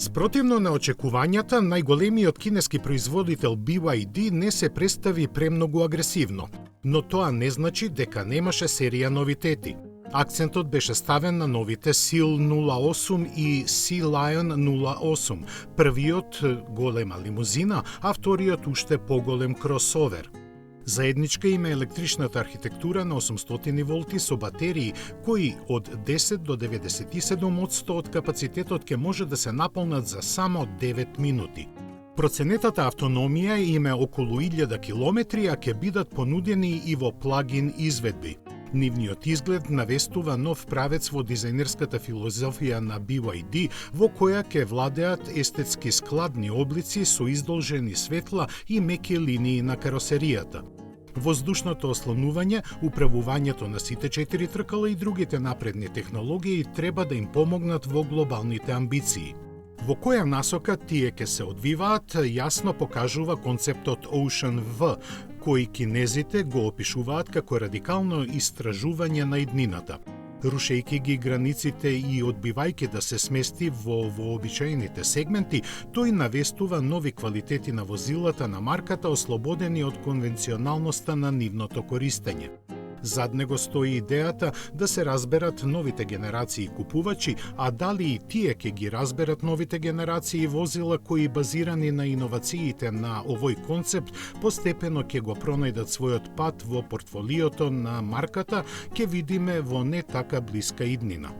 Спротивно на очекувањата, најголемиот кинески производител BYD не се представи премногу агресивно, но тоа не значи дека немаше серија новитети. Акцентот беше ставен на новите Seal 08 и Sea Lion 08, првиот голема лимузина, а вториот уште поголем кросовер. Заедничка им е електричната архитектура на 800 волти со батерии, кои од 10 до 97% од капацитетот ќе може да се наполнат за само 9 минути. Проценетата автономија им е околу 1000 километри, а ќе бидат понудени и во плагин изведби. Нивниот изглед навестува нов правец во дизајнерската филозофија на BYD, во која ќе владеат естетски складни облици со издолжени светла и меки линии на каросеријата. Воздушното ослонување, управувањето на сите 4 тркала и другите напредни технологии треба да им помогнат во глобалните амбиции. Во која насока тие ќе се одвиваат, јасно покажува концептот Ocean V, кој кинезите го опишуваат како радикално истражување на иднината. Рушејќи ги границите и одбивајќи да се смести во вообичаените сегменти, тој навестува нови квалитети на возилата на марката, ослободени од конвенционалноста на нивното користење. Зад него стои идејата да се разберат новите генерации купувачи, а дали и тие ќе ги разберат новите генерации возила кои базирани на иновациите на овој концепт постепено ќе го пронајдат својот пат во портфолиото на марката, ќе видиме во не така блиска иднина.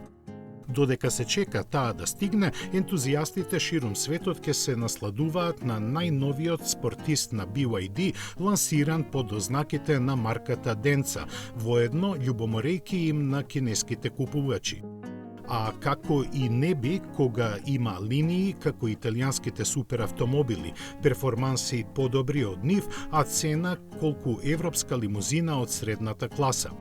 Додека се чека таа да стигне, ентузијастите ширум светот ќе се насладуваат на најновиот спортист на BYD, лансиран под ознаките на марката Денца, воедно љубоморејќи им на кинеските купувачи. А како и не би кога има линии како италијанските суперавтомобили, перформанси подобри од нив, а цена колку европска лимузина од средната класа.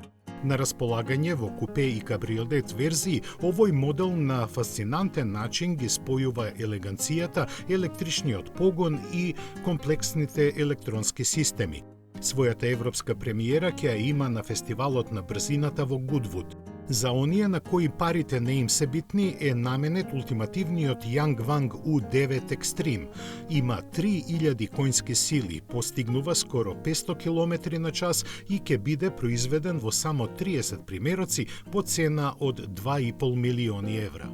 На располагање во купе и кабриолет верзии, овој модел на фасцинантен начин ги спојува елеганцијата, електричниот погон и комплексните електронски системи. Својата европска премиера ќе ја има на фестивалот на брзината во Гудвуд. За оние на кои парите не им се битни е наменет ултимативниот Yangwang U9 Extreme. Има 3000 коњски сили, постигнува скоро 500 км на час и ќе биде произведен во само 30 примероци по цена од 2,5 милиони евра.